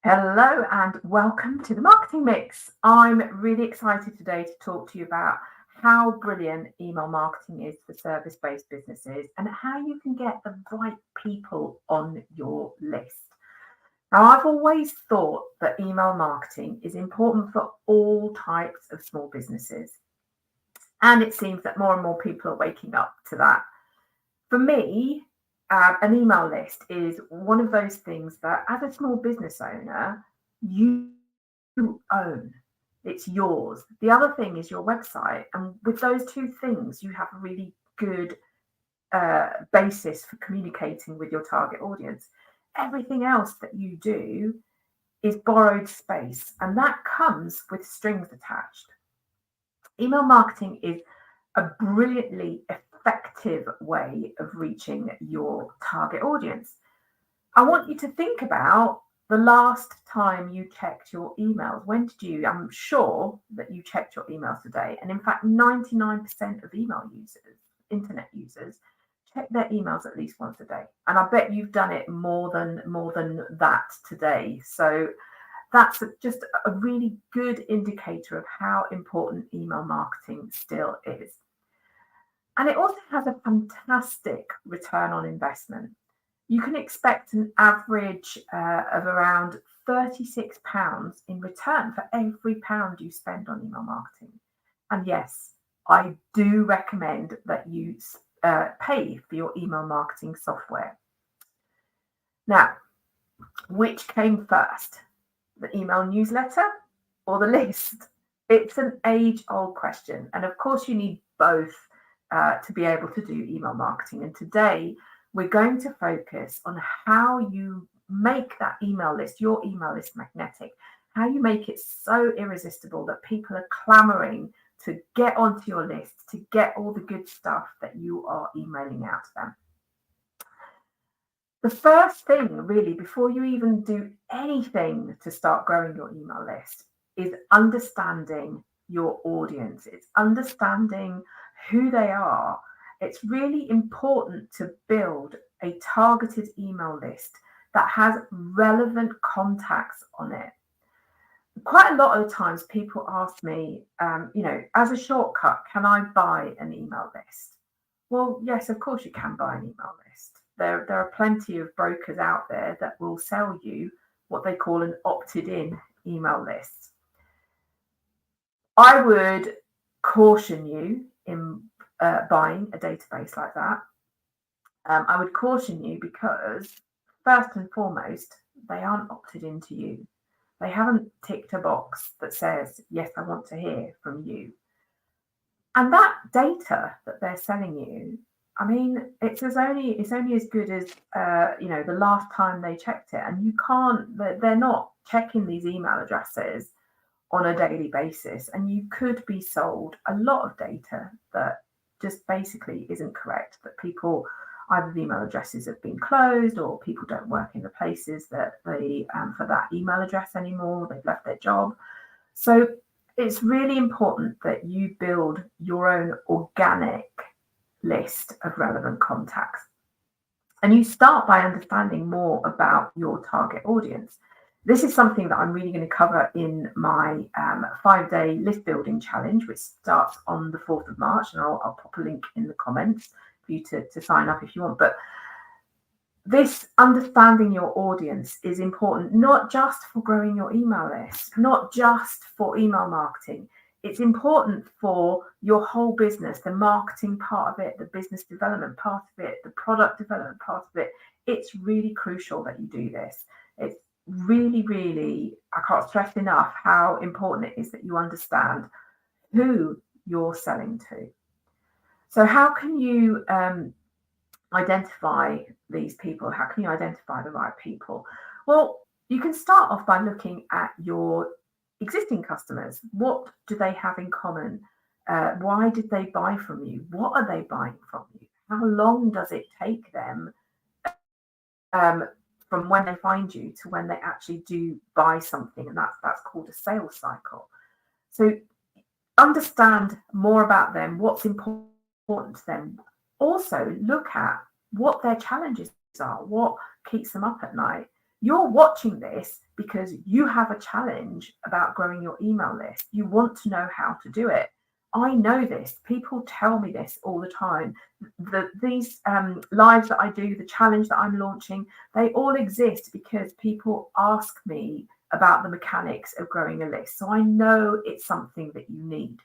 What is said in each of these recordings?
Hello and welcome to the Marketing Mix. I'm really excited today to talk to you about how brilliant email marketing is for service-based businesses and how you can get the right people on your list. Now, I've always thought that email marketing is important for all types of small businesses, and it seems that more and more people are waking up to that. For me, an email list is one of those things that, as a small business owner, you own. It's yours. The other thing is your website. And with those two things, you have a really good basis for communicating with your target audience. Everything else that you do is borrowed space, and that comes with strings attached. Email marketing is a brilliantly effective way of reaching your target audience. I want you to think about the last time you checked your emails. When did you? I'm sure that you checked your emails today. And in fact, 99% of email users, internet users, check their emails at least once a day. And I bet you've done it more than that today. So that's just a really good indicator of how important email marketing still is. And it also has a fantastic return on investment. You can expect an average of around £36 in return for every pound you spend on email marketing. And yes, I do recommend that you pay for your email marketing software. Now, which came first, the email newsletter or the list? It's an age-old question. And of course, you need both to be able to do email marketing. And today, we're going to focus on how you make that email list, your email list, magnetic, how you make it so irresistible that people are clamoring to get onto your list, to get all the good stuff that you are emailing out to them. The first thing, really, before you even do anything to start growing your email list, is understanding your audience. It's understanding who they are. It's really important to build a targeted email list that has relevant contacts on it. Quite a lot of the times people ask me, as a shortcut, can I buy an email list? Well, yes, of course you can buy an email list. There are plenty of brokers out there that will sell you what they call an opted-in email list. I would caution you in buying a database like that. I would caution you because, first and foremost, they aren't opted into you. They haven't ticked a box that says, yes, I want to hear from you. And that data that they're selling you, I mean, it's only as good as the last time they checked it. And you can't. They're not checking these email addresses on a daily basis, and you could be sold a lot of data that just basically isn't correct. That people, either the email addresses have been closed, or people don't work in the places that they for that email address anymore. They've left their job. So it's really important that you build your own organic list of relevant contacts. And you start by understanding more about your target audience. This is something that I'm really going to cover in my 5-day list building challenge, which starts on the 4th of March. And I'll pop a link in the comments for you to sign up if you want. But this understanding your audience is important, not just for growing your email list, not just for email marketing. It's important for your whole business, the marketing part of it, the business development part of it, the product development part of it. It's really crucial that you do this. It's really, really, I can't stress enough how important it is that you understand who you're selling to. So how can you identify these people? How can you identify the right people? Well, you can start off by looking at your existing customers. What do they have in common? Why did they buy from you? What are they buying from you? How long does it take them from when they find you to when they actually do buy something? And that's called a sales cycle. So understand more about them, what's important to them. Also look at what their challenges are, what keeps them up at night. you're watching this because you have a challenge about growing your email list. You want to know how to do it. I know this. People tell me this all the time. These lives that I do, the challenge that I'm launching, they all exist because people ask me about the mechanics of growing a list. So I know it's something that you need.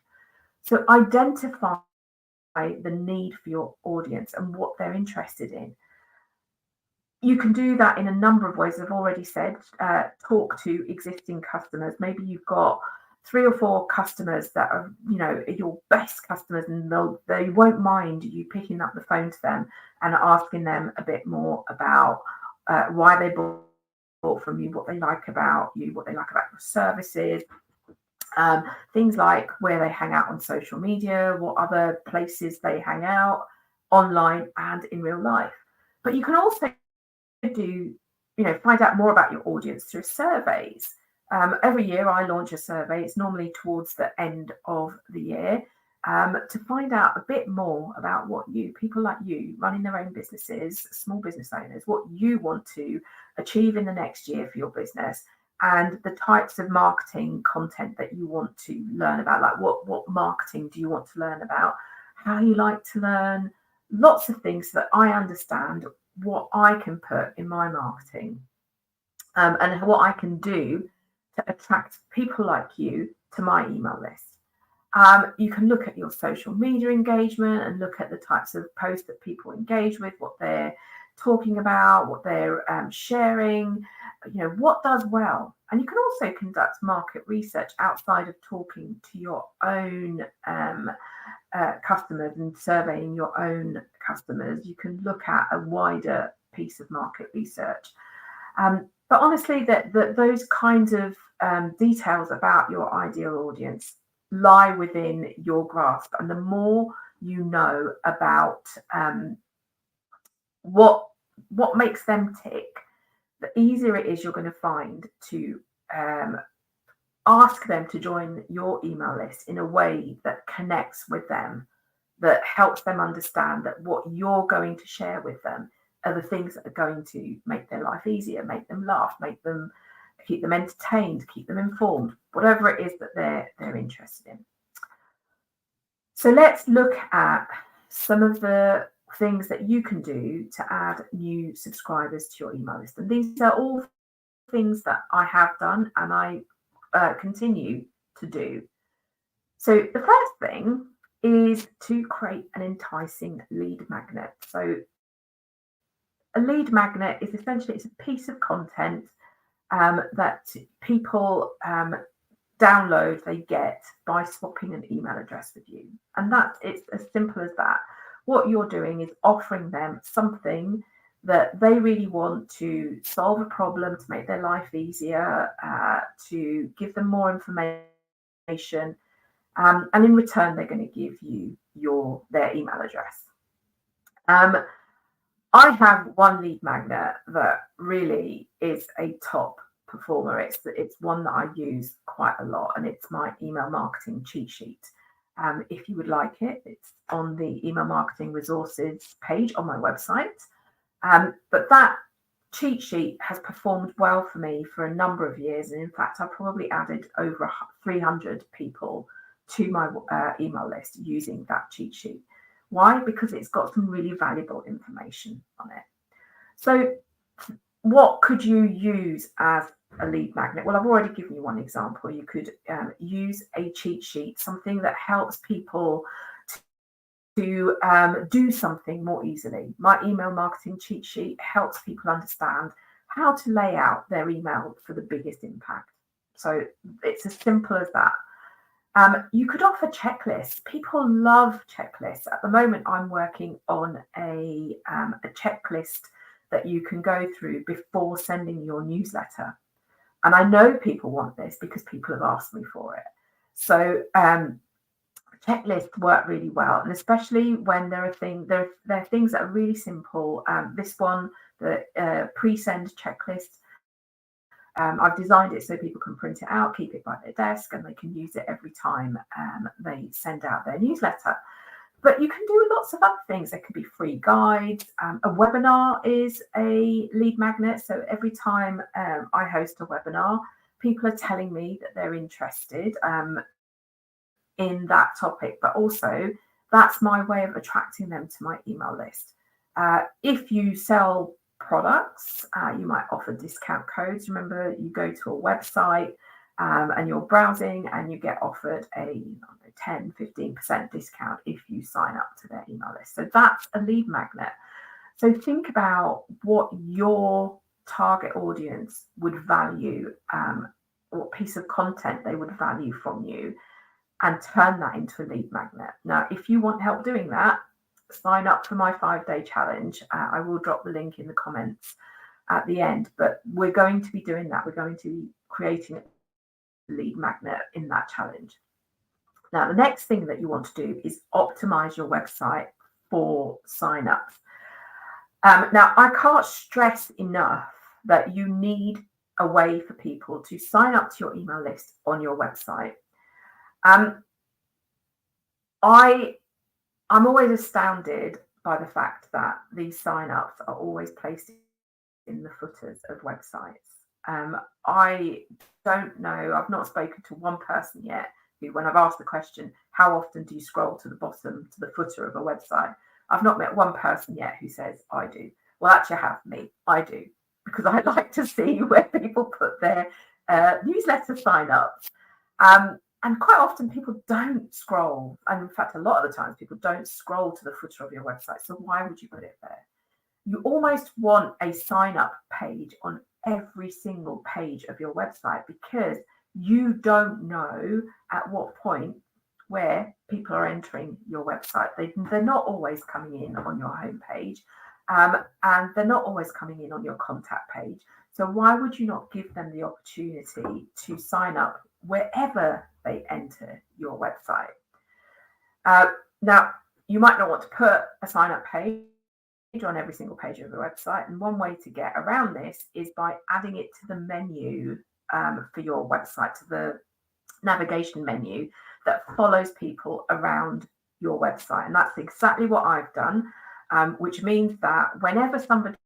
So identify the need for your audience and what they're interested in. You can do that in a number of ways. I've already said, talk to existing customers. Maybe you've got 3 or 4 customers that are, your best customers, and they won't mind you picking up the phone to them and asking them a bit more about why they bought from you, what they like about you, what they like about your services. Things like where they hang out on social media, what other places they hang out online and in real life. But you can also find out more about your audience through surveys. Every year I launch a survey. It's normally towards the end of the year, to find out a bit more about what people like you running their own businesses, small business owners, what you want to achieve in the next year for your business, and the types of marketing content that you want to learn about. Like what marketing do you want to learn about, how you like to learn, lots of things that I understand what I can put in my marketing, and what I can do to attract people like you to my email list. You can look at your social media engagement and look at the types of posts that people engage with, what they're talking about, what they're sharing, what does well. And you can also conduct market research outside of talking to your own customers and surveying your own customers. You can look at a wider piece of market research. But honestly, that those kinds of details about your ideal audience lie within your grasp. And the more you know about what makes them tick, the easier it is you're going to find to ask them to join your email list in a way that connects with them, that helps them understand that what you're going to share with them are the things that are going to make their life easier, make them laugh, keep them entertained, keep them informed, whatever it is that they're interested in. So let's look at some of the things that you can do to add new subscribers to your email list. And these are all things that I have done and I continue to do. So the first thing is to create an enticing lead magnet. So a lead magnet is essentially, it's a piece of content that people download, they get by swapping an email address with you. And it's as simple as that. What you're doing is offering them something that they really want to solve a problem, to make their life easier, to give them more information. And in return, they're going to give you their email address. I have one lead magnet that really is a top performer. It's one that I use quite a lot, and it's my email marketing cheat sheet. If you would like it, it's on the email marketing resources page on my website. But that cheat sheet has performed well for me for a number of years. And in fact, I probably added over 300 people to my email list using that cheat sheet. Why? Because it's got some really valuable information on it. So what could you use as a lead magnet? Well, I've already given you one example. You could use a cheat sheet, something that helps people to do something more easily. My email marketing cheat sheet helps people understand how to lay out their email for the biggest impact. So it's as simple as that. You could offer checklists. People love checklists. At the moment, I'm working on a checklist that you can go through before sending your newsletter. And I know people want this because people have asked me for it. So checklists work really well, and especially when there are things that are really simple. This one, the pre-send checklist, I've designed it so people can print it out, keep it by their desk, and they can use it every time they send out their newsletter. But you can do lots of other things. There could be free guides. A webinar is a lead magnet. So every time I host a webinar, people are telling me that they're interested in that topic, but also that's my way of attracting them to my email list. If you sell products, you might offer discount codes. Remember, you go to a website and you're browsing and you get offered a 10-15% discount if you sign up to their email list. So that's a lead magnet. So think about what your target audience would value, what piece of content they would value from you, and turn that into a lead magnet. Now, if you want help doing that, sign up for my 5-day challenge. I will drop the link in the comments at the end, but we're going to be doing that. We're going to be creating a lead magnet in that challenge. Now, the next thing that you want to do is optimize your website for signups. Now, I can't stress enough that you need a way for people to sign up to your email list on your website. I'm always astounded by the fact that these signups are always placed in the footers of websites. I don't know, I've not spoken to one person yet who, when I've asked the question, how often do you scroll to the bottom, to the footer of a website? I've not met one person yet who says, I do. Well, actually, I have me. I do, because I like to see where people put their newsletter sign-ups. And quite often people don't scroll. And in fact, a lot of the times people don't scroll to the footer of your website. So why would you put it there? You almost want a sign-up page on every single page of your website, because you don't know at what point where people are entering your website. They're not always coming in on your homepage, and they're not always coming in on your contact page. So why would you not give them the opportunity to sign up wherever they enter your website? Now, you might not want to put a sign-up page on every single page of the website, and one way to get around this is by adding it to the menu for your website, to the navigation menu that follows people around your website. And that's exactly what I've done, which means that whenever somebody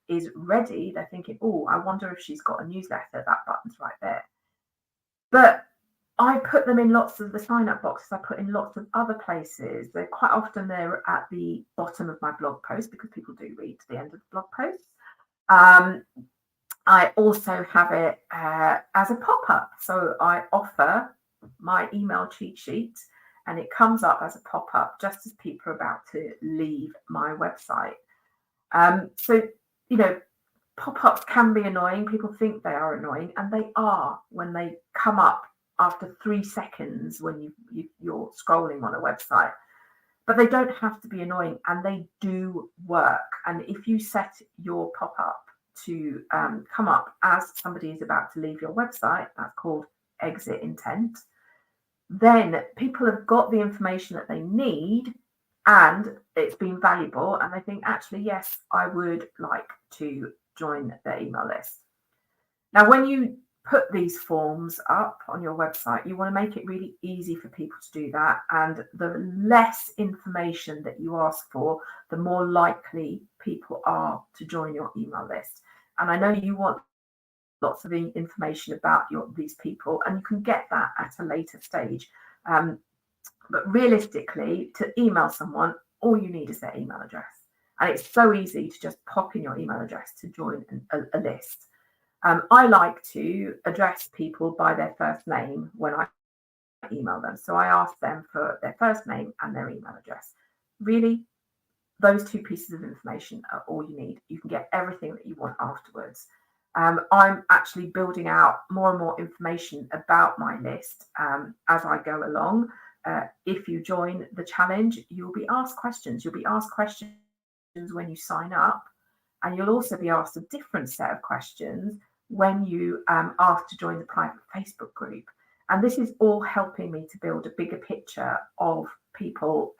is ready, they're thinking, oh, I wonder if she's got a newsletter, that button's right there. But I put them in lots of the sign-up boxes. I put in lots of other places. They're quite often they're at the bottom of my blog post, because people do read to the end of the blog posts. I also have it as a pop-up. So I offer my email cheat sheet, and it comes up as a pop-up just as people are about to leave my website. So, pop-ups can be annoying. People think they are annoying, and they are when they come up after 3 seconds when you're scrolling on a website. But they don't have to be annoying, and they do work. And if you set your pop-up to come up as somebody is about to leave your website, that's called exit intent, then people have got the information that they need, and it's been valuable, and they think, actually, yes, I would like to join their email list. Now, when you put these forms up on your website, you want to make it really easy for people to do that. And the less information that you ask for, the more likely people are to join your email list. And I know you want lots of information about these people, and you can get that at a later stage. But realistically, to email someone, all you need is their email address. And it's so easy to just pop in your email address to join a list. I like to address people by their first name when I email them. So I ask them for their first name and their email address. Really, those 2 pieces of information are all you need. You can get everything that you want afterwards. I'm actually building out more and more information about my list as I go along. If you join the challenge, you'll be asked questions. You'll be asked questions when you sign up, and you'll also be asked a different set of questions when you ask to join the private Facebook group. And this is all helping me to build a bigger picture of people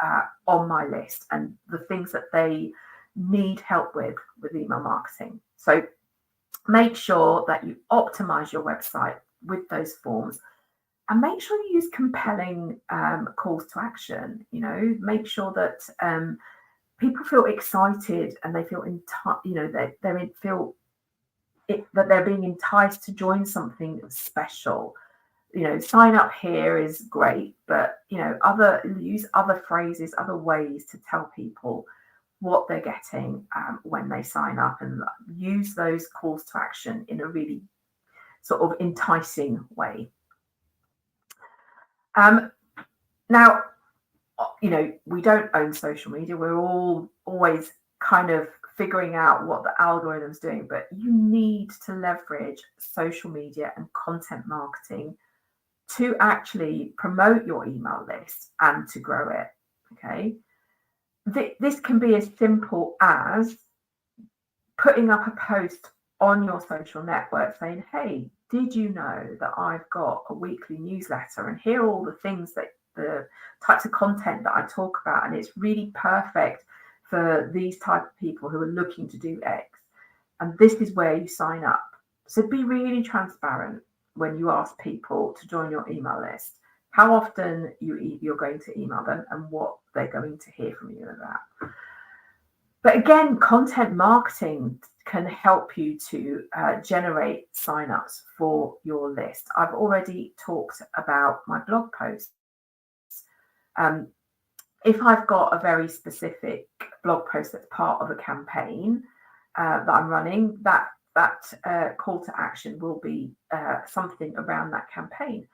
on my list and the things that they need help with email marketing. So make sure that you optimize your website with those forms. And make sure you use compelling calls to action. Make sure that people feel excited and they feel that they're being enticed to join something special. Sign up here is great, but use other phrases, other ways to tell people what they're getting when they sign up, and use those calls to action in a really sort of enticing way. Now, we don't own social media. We're all always kind of figuring out what the algorithm's doing, but you need to leverage social media and content marketing to actually promote your email list and to grow it. Okay. This can be as simple as putting up a post on your social network saying, hey, did you know that I've got a weekly newsletter, and here are all the things that the types of content that I talk about, and it's really perfect for these type of people who are looking to do X, and this is where you sign up. So be really transparent when you ask people to join your email list, how often you're going to email them and what they're going to hear from you in that. But again, content marketing can help you to generate signups for your list. I've already talked about my blog posts. If I've got a very specific blog post that's part of a campaign that I'm running, that call to action will be something around that campaign.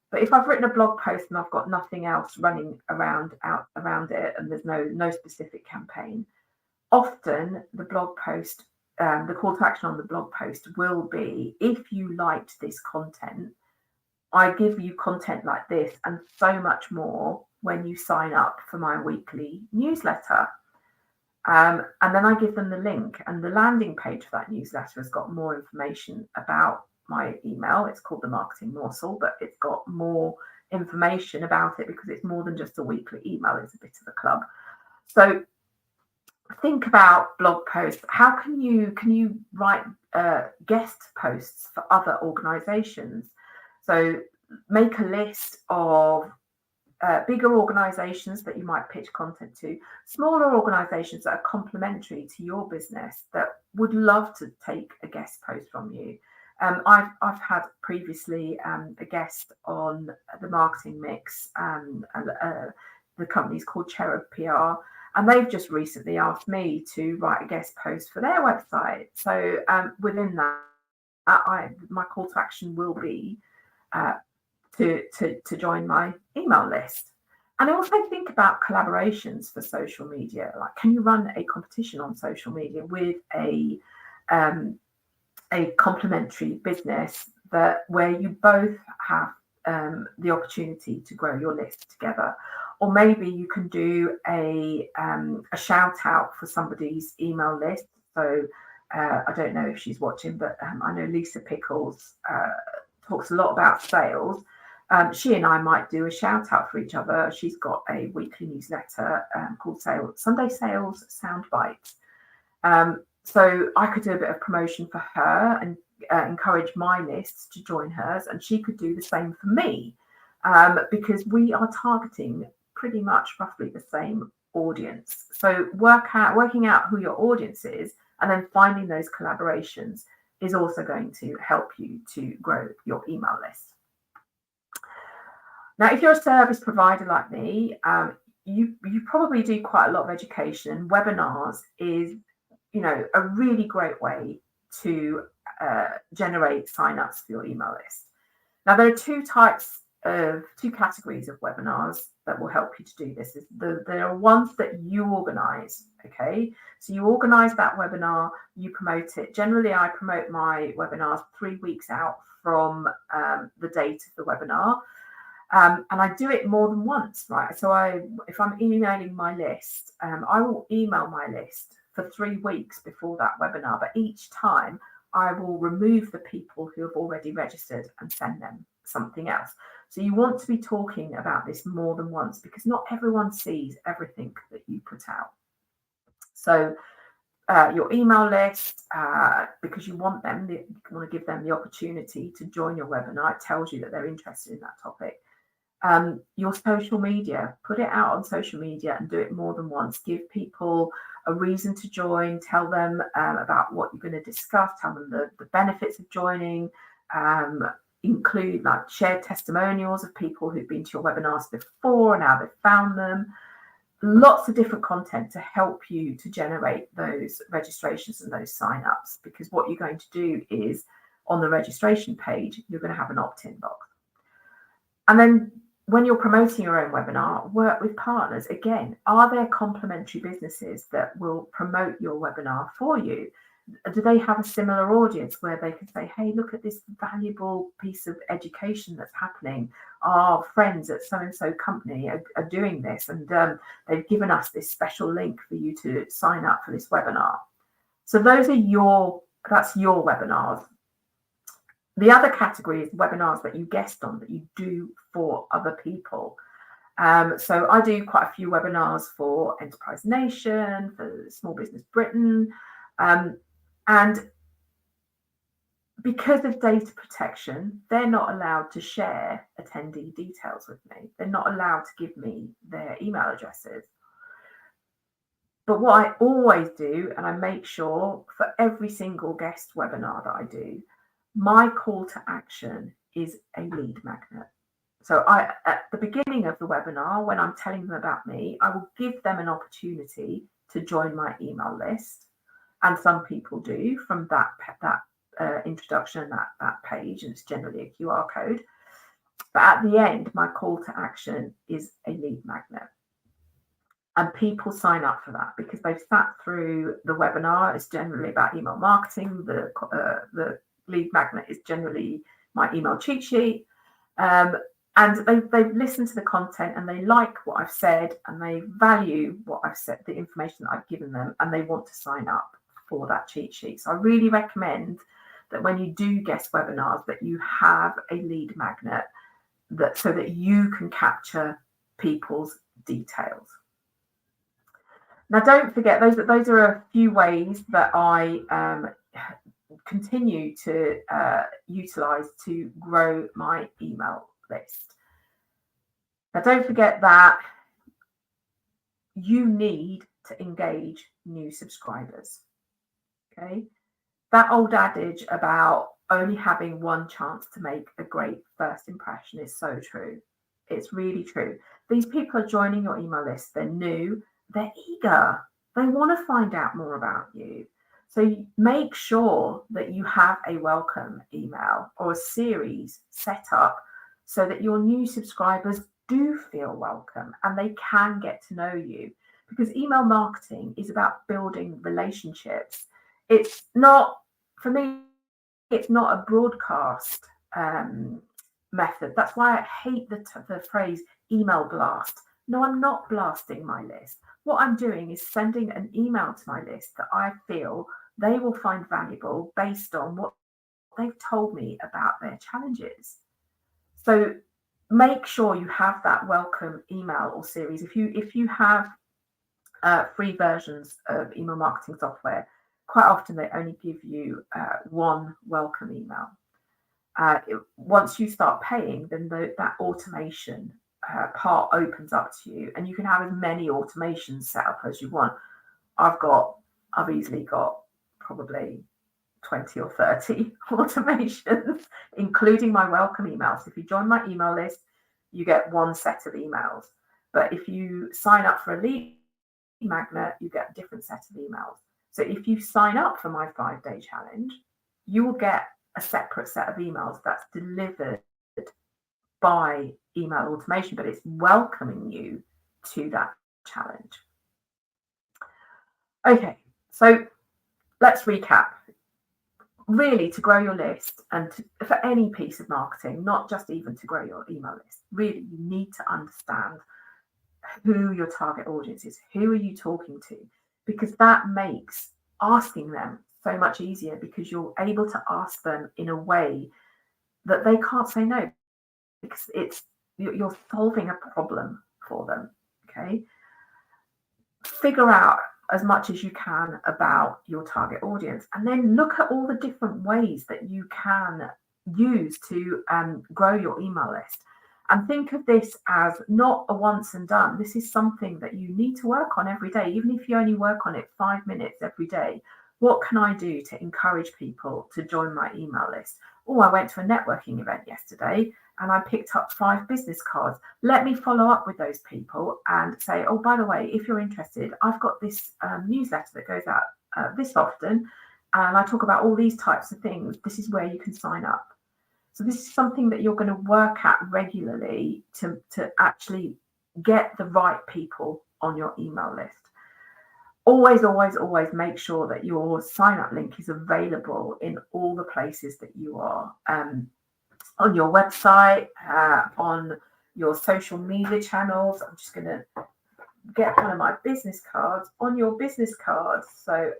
But if I've written a blog post and I've got nothing else running around it, and there's no specific campaign, often the blog post, the call to action on the blog post will be, if you liked this content, I give you content like this and so much more when you sign up for my weekly newsletter. And then I give them the link, and the landing page for that newsletter has got more information about my email. It's called the Marketing Morsel, but it's got more information about it because it's more than just a weekly email. It's a bit of a club. So think about blog posts. How can you write guest posts for other organizations? So make a list of bigger organizations that you might pitch content to, smaller organizations that are complementary to your business that would love to take a guest post from you. I've had previously a guest on the Marketing Mix, and the company's called Cherub PR, and they've just recently asked me to write a guest post for their website. So within that, my call to action will be to join my email list. And I also think about collaborations for social media. Like, can you run a competition on social media with a complementary business where you both have the opportunity to grow your list together? Or maybe you can do a shout out for somebody's email list. So I don't know if she's watching, but I know Lisa Pickles talks a lot about sales. She and I might do a shout out for each other. She's got a weekly newsletter called Sunday Sales Soundbites. So I could do a bit of promotion for her and encourage my lists to join hers, and she could do the same for me, because we are targeting pretty much roughly the same audience. So working out who your audience is and then finding those collaborations is also going to help you to grow your email list. Now, if you're a service provider like me, you probably do quite a lot of education. Webinars is, a really great way to generate signups for your email list. Now, there are two categories of webinars that will help you to do this. There are ones that you organize. Okay, so you organize that webinar, you promote it. Generally, I promote my webinars 3 weeks out from the date of the webinar. And I do it more than once, right? So if I'm emailing my list, I will email my list for 3 weeks before that webinar. But each time I will remove the people who have already registered and send them something else. So you want to be talking about this more than once, because not everyone sees everything that you put out. So your email list because you want to give them the opportunity to join your webinar. It tells you that they're interested in that topic. Your social media, put it out on social media and do it more than once. Give people a reason to join, tell them about what you're going to discuss, tell them the benefits of joining, include like shared testimonials of people who've been to your webinars before and how they've found them. Lots of different content to help you to generate those registrations and those sign-ups, because what you're going to do is on the registration page, you're going to have an opt-in box. And then when you're promoting your own webinar, work with partners. Again, are there complementary businesses that will promote your webinar for you? Do they have a similar audience where they can say, hey, look at this valuable piece of education that's happening. Our friends at so-and-so company are doing this, and they've given us this special link for you to sign up for this webinar. So that's your webinars. The other category is webinars that you guest on, that you do for other people. So I do quite a few webinars for Enterprise Nation, for Small Business Britain. And because of data protection, they're not allowed to share attendee details with me. They're not allowed to give me their email addresses. But what I always do, and I make sure for every single guest webinar that I do, my call to action is a lead magnet. So at the beginning of the webinar, when I'm telling them about me, I will give them an opportunity to join my email list. And some people do from that introduction, that page, and it's generally a QR code. But at the end, my call to action is a lead magnet. And people sign up for that because they've sat through the webinar. It's generally about email marketing. The lead magnet is generally my email cheat sheet. And they've listened to the content and they like what I've said and they value what I've said, the information that I've given them, and they want to sign up for that cheat sheet. So I really recommend that when you do guest webinars that you have a lead magnet so that you can capture people's details. Now, don't forget, those are a few ways that I continue to utilize to grow my email list. Now, don't forget that you need to engage new subscribers. Okay, that old adage about only having one chance to make a great first impression is so true. It's really true. These people are joining your email list. They're new. They're eager. They want to find out more about you. So make sure that you have a welcome email or a series set up so that your new subscribers do feel welcome and they can get to know you. Because email marketing is about building relationships. It's not, for me, it's not a broadcast method. That's why I hate the phrase email blast. No, I'm not blasting my list. What I'm doing is sending an email to my list that I feel they will find valuable based on what they've told me about their challenges. So make sure you have that welcome email or series. If you have free versions of email marketing software, quite often they only give you one welcome email. Once you start paying, then that automation part opens up to you, and you can have as many automations set up as you want. I've easily got probably 20 or 30 automations, including my welcome emails. If you join my email list, you get one set of emails. But if you sign up for a lead magnet, you get a different set of emails. So if you sign up for my 5-day challenge, you will get a separate set of emails that's delivered by email automation, but it's welcoming you to that challenge. Okay, so let's recap. Really, to grow your list and for any piece of marketing, not just even to grow your email list, really you need to understand who your target audience is. Who are you talking to? Because that makes asking them so much easier, because you're able to ask them in a way that they can't say no, because you're solving a problem for them. Okay, figure out as much as you can about your target audience, and then look at all the different ways that you can use to grow your email list. And think of this as not a once and done. This is something that you need to work on every day, even if you only work on it 5 minutes every day. What can I do to encourage people to join my email list? Oh, I went to a networking event yesterday and I picked up 5 business cards. Let me follow up with those people and say, oh, by the way, if you're interested, I've got this newsletter that goes out this often, and I talk about all these types of things. This is where you can sign up. So this is something that you're going to work at regularly to actually get the right people on your email list. Always, always, always make sure that your sign up link is available in all the places that you are, on your website, on your social media channels. I'm just going to get one of my business cards. On your business card, so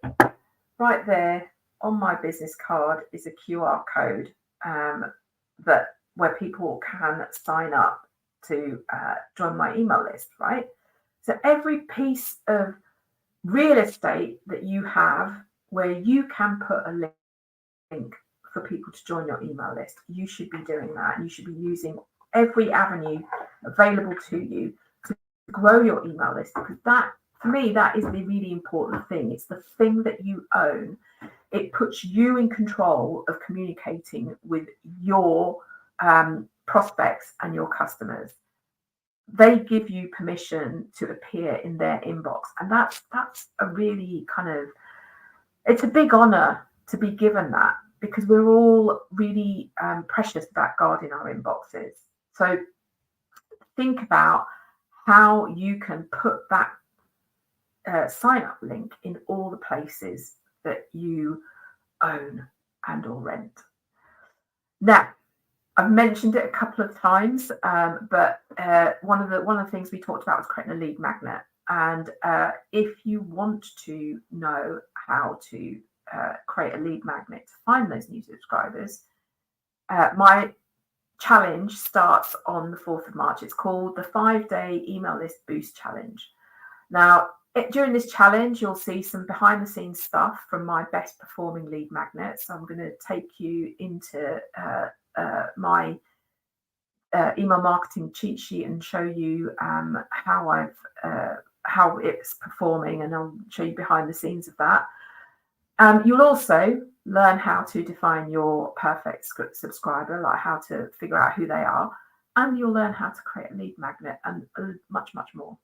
right there on my business card is a QR code where people can sign up to join my email list, right? So every piece of real estate that you have where you can put a link for people to join your email list, you should be doing that. You should be using every avenue available to you to grow your email list, because that, for me, that is the really important thing. It's the thing that you own. It puts you in control of communicating with your prospects and your customers. They give you permission to appear in their inbox, and that's a really it's a big honor to be given that, because we're all really precious about guarding our inboxes. So think about how you can put that sign up link in all the places that you own and or rent. Now, I've mentioned it a couple of times, but one of the things we talked about was creating a lead magnet. And if you want to know how to create a lead magnet to find those new subscribers, my challenge starts on the 4th of March. It's called the 5-Day Email List Boost Challenge. Now, during this challenge, you'll see some behind the scenes stuff from my best performing lead magnets. I'm going to take you into my email marketing cheat sheet and show you how it's performing, and I'll show you behind the scenes of that. You'll also learn how to define your perfect subscriber, like how to figure out who they are, and you'll learn how to create a lead magnet and much, much more.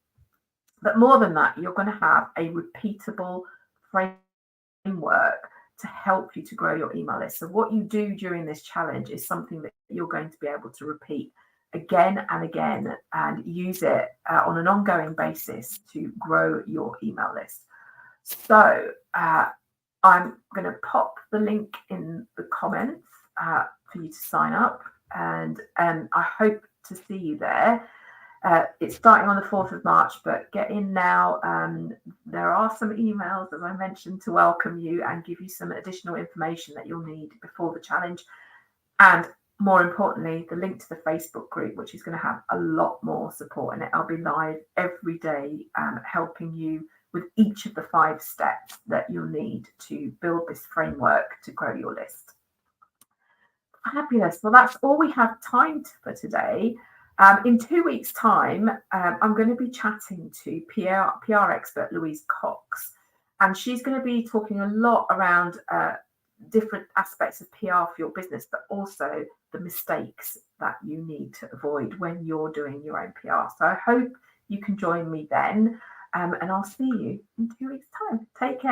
But more than that, you're going to have a repeatable framework to help you to grow your email list. So what you do during this challenge is something that you're going to be able to repeat again and again and use it on an ongoing basis to grow your email list. So I'm going to pop the link in the comments for you to sign up, and I hope to see you there. It's starting on the 4th of March, but get in now. There are some emails, as I mentioned, to welcome you and give you some additional information that you'll need before the challenge. And more importantly, the link to the Facebook group, which is going to have a lot more support in it. I'll be live every day helping you with each of the 5 steps that you'll need to build this framework to grow your list. Fabulous. Well, that's all we have time for today. In 2 weeks' time, I'm going to be chatting to PR expert Louise Cox, and she's going to be talking a lot around different aspects of PR for your business, but also the mistakes that you need to avoid when you're doing your own PR. So I hope you can join me then, and I'll see you in 2 weeks' time. Take care.